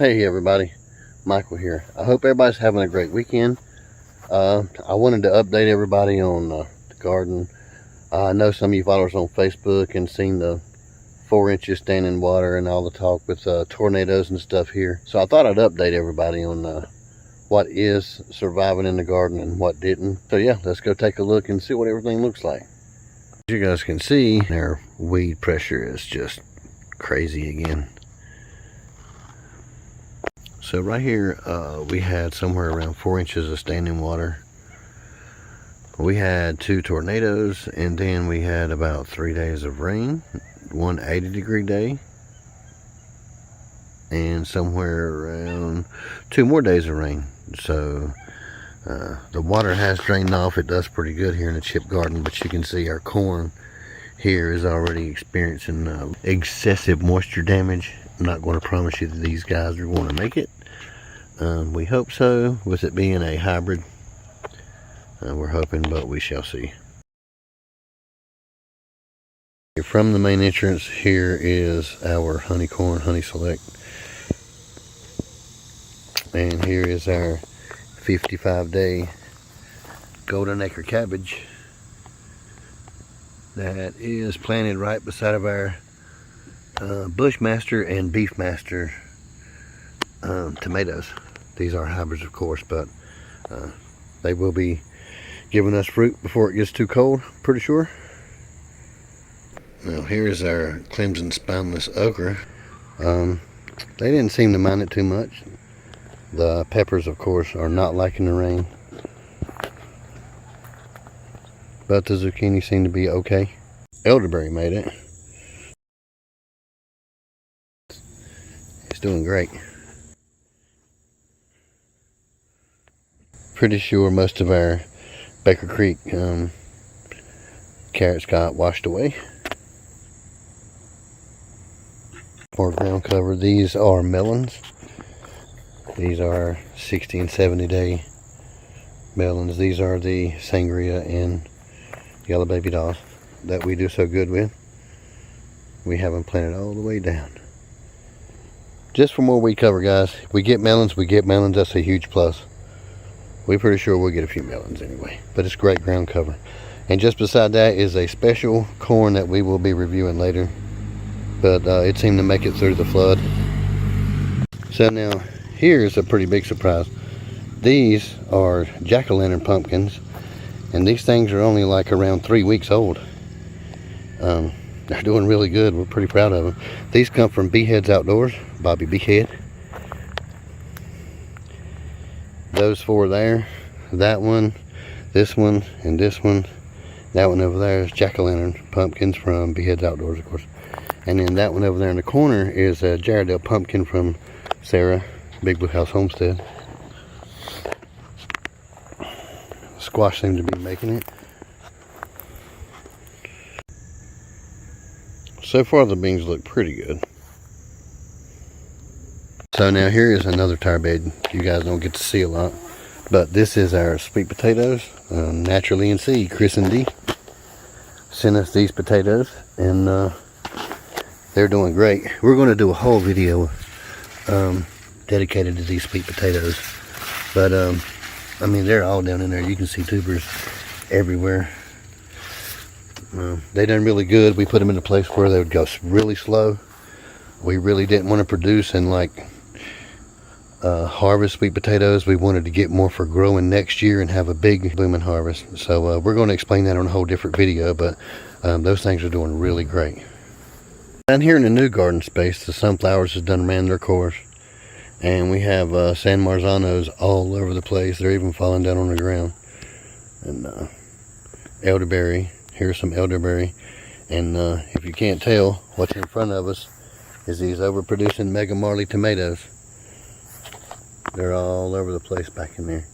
Hey everybody, Michael here. I hope everybody's having a great weekend. I wanted to update everybody on the garden. I know some of you followers on Facebook and seen the 4 inches standing water and all the talk with tornadoes and stuff here. So I thought I'd update everybody on what is surviving in the garden and what didn't. So yeah, let's go take a look and see what everything looks like. As you guys can see, their weed pressure is just crazy again. So right here, we had somewhere around 4 inches of standing water. We had 2 tornadoes, and then we had about 3 days of rain, one 80-degree day, and somewhere around 2 more days of rain. So the water has drained off. It does pretty good here in the chip garden, but you can see our corn here is already experiencing excessive moisture damage. I'm not going to promise you that these guys are going to make it. We hope so, with it being a hybrid. We're hoping, but we shall see. From the main entrance, here is our honey corn, honey select. And here is our 55-day golden acre cabbage that is planted right beside of our Bushmaster and Beefmaster tomatoes. These are hybrids, of course, but they will be giving us fruit before it gets too cold, pretty sure. Now here is our Clemson Spineless okra. They didn't seem to mind it too much. The peppers, of course, are not liking the rain, but the zucchini seem to be okay. Elderberry made it. It's doing great. Pretty sure most of our Baker Creek carrots got washed away. For ground cover, these are melons. These are 60 and 70 day melons. These are the sangria and yellow baby dolls that we do so good with. We have them planted all the way down. Just for more weed cover, guys. If we get melons, we get melons. That's a huge plus. We're pretty sure we'll get a few melons anyway, but it's great ground cover. And just beside that is a special corn that we will be reviewing later, but it seemed to make it through the flood. So now here's a pretty big surprise. These are jack-o'-lantern pumpkins, and these things are only like around 3 weeks old. They're doing really good. We're pretty proud of them. These come from BeeHeads Outdoors, Bobby BeeHead. Those 4 there, that one, this one, and this one. That one over there is jack-o'-lantern pumpkins from BeeHeads Outdoors, of course. And then that one over there in the corner is a Jaredale pumpkin from Sarah, Big Blue House Homestead. Squash seemed to be making it. So far the beans look pretty good. So now here is another tire bed you guys don't get to see a lot, but this is our sweet potatoes, naturally in seed. Chris and Dee sent us these potatoes, and they're doing great. We're going to do a whole video dedicated to these sweet potatoes, but I mean, they're all down in there. You can see tubers everywhere. They done really good. We put them in a place where they would go really slow. We really didn't want to produce and like harvest sweet potatoes. We wanted to get more for growing next year and have a big blooming harvest. So we're going to explain that on a whole different video, but those things are doing really great. Down here in the new garden space, the sunflowers has done ran their course, and we have San Marzanos all over the place. They're even falling down on the ground. And elderberry, here's some elderberry, and if you can't tell, what's in front of us is these overproducing Mega Marley tomatoes. They're all over the place back in there.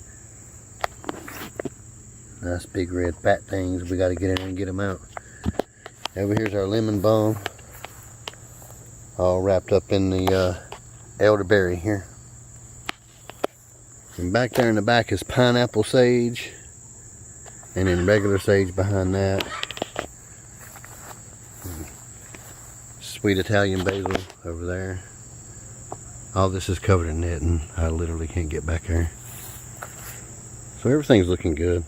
Nice big red fat things. We got to get in there and get them out. Over here's our lemon balm, all wrapped up in the elderberry here. And back there in the back is pineapple sage, and then regular sage behind that. Sweet Italian basil over there. All this is covered in net, and I literally can't get back there. So everything's looking good.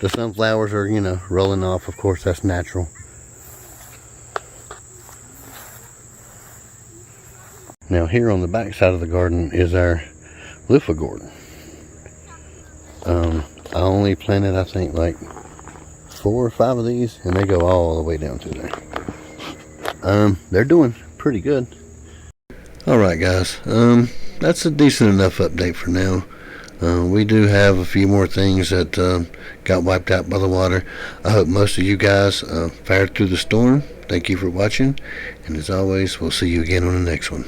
The sunflowers are, you know, rolling off. Of course, that's natural. Now here on the back side of the garden is our loofah gourd. I only planted, I think, like 4 or 5 of these, and they go all the way down through there. They're doing pretty good. Alright guys, that's a decent enough update for now. We do have a few more things that got wiped out by the water. I hope most of you guys fared through the storm. Thank you for watching, and as always, we'll see you again on the next one.